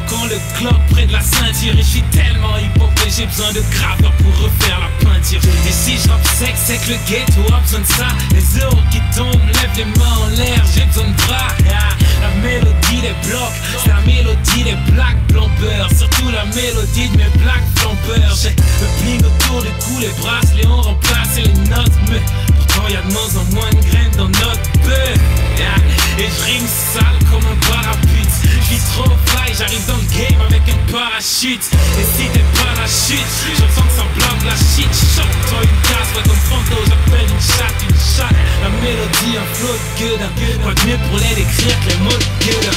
quand le clock près de la ceinture. Et je suis tellement hip-hop que j'ai besoin de graveur pour refaire la peinture. Et si je rappe sec, c'est que le ghetto a besoin de ça. Les euros qui tombent, lève les mains en l'air, j'ai besoin de bras. La mélodie des blocs, c'est la mélodie des black blampeurs. Surtout la mélodie de mes black flampeurs. J'ai le bling autour du cou, les bracelets ont remplacé les notes. Mais pourtant y'a de moins en moins de graines dans notre beurre. Et je rime sale comme un parapute. J'vis trop fly, j'arrive dans le game avec un parachute. Et si t'es pas la chute, je sens que ça bloque la shit. Chope-toi une casse, ouais comme Fanto, j'appelle une chatte, une chatte. La mélodie, un flow de gueule. Quoi de mieux pour les décrire que les mots de gueule.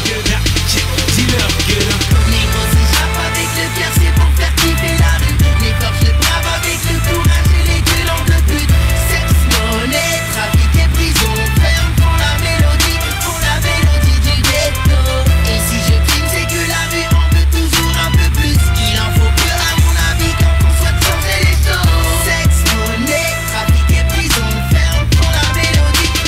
Dis-leur gueule. Négro, si j'rappe avec le cœur, c'est pour faire kiffer la rue. Les corps, je brave avec le courage et les gueules de pute. Sexe, monnaie, trafic et prison. Ferme pour la mélodie du ghetto. Et si je crime, c'est que la rue en veut toujours un peu plus. Il en faut peu à mon avis quand on souhaite changer les choses. Sexe, monnaie, trafic et prison. Ferme pour la mélodie du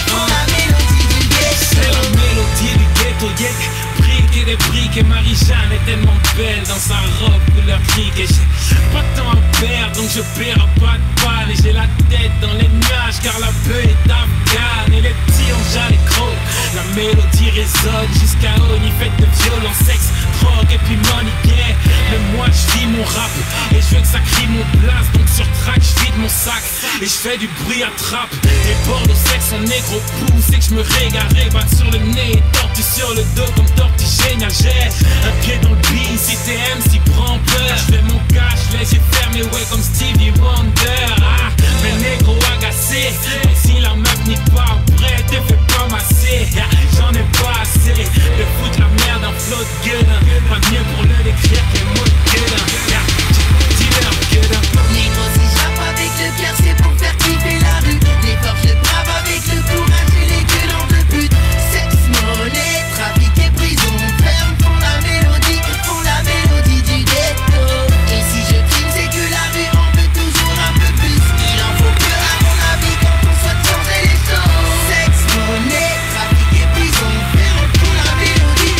ghetto. C'est la mélodie du ghetto, yeah. Briques et des briques et Marie-Jeanne est tellement belle dans sa robe couleur crique. Et j'ai pas de temps à perdre donc je perds pas de balle. Et j'ai la tête dans les nuages car la peur est afghane. Et les petits ont déjà les crocs. La mélodie résonne jusqu'à Oni, faite de violence, sexe, drogue et puis money, yeah. Mais moi je vis mon rap et je veux que ça crie mon place. Donc sur track je vide mon sac et je fais du bruit à trappe. Les bords de sexe en négro pousse et que je me régare, battre sur le nez et tortue sur le dos comme tortue génial. J'ai un pied dans le beat, si t'es MC prends peur. Je fais mon cash, les yeux fermés, ouais comme Stevie Wonder. Mais négro agacé, donc si la meuf n'y pas prêt, te fais pas masser. J'en ai pas assez de foutre la merde en flow de gueule. Pas de mieux pour le décrire que les mots de gueule. Dis-leur gueule. Négro, si j'rappe avec le cœur, c'est pour faire kiffer la rue. Les corps, je brave avec le courage et les gueules de pute. Sexe, monnaie, trafic et prison. Ferme pour la mélodie du ghetto. Et si je crime, c'est que la rue en veut toujours un peu plus. Il en faut peu à mon avis quand on souhaite changer les choses. Sexe, monnaie, trafic et prison. Ferme pour la mélodie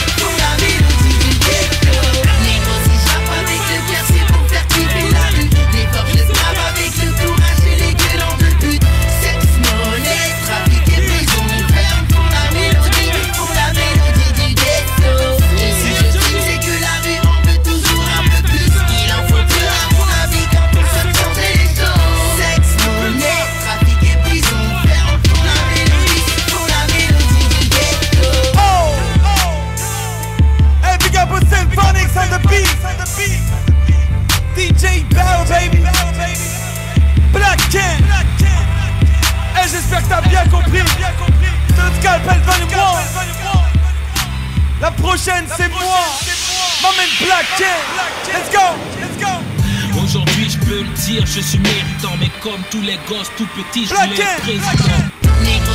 du ghetto. Négro, si j'rappe avec le cœur, c'est pour faire kiffer la rue. Les corps, je brave avec le courage et les gueules de pute. Sexe, monnaie, trafic et prison. Ferme pour la mélodie du ghetto. Et si je crime, c'est que la rue en veut toujours un peu plus. Il en faut peu à mon avis quand on souhaite changer les choses. Sexe, monnaie, trafic et prison. Ferme pour la mélodie du ghetto. Hey, big up with Symphonics on the beat. DJ Bell, baby. Black Ken. Hey, j'espère que t'as bien compris. C'est le Scalpel Volume 1. La prochaine, c'est moi. M'amène Black Ken. Let's go. Aujourd'hui je peux le dire, je suis méritant. Mais comme tous les gosses tout petits, je Black voulais être Ken. président. Négro,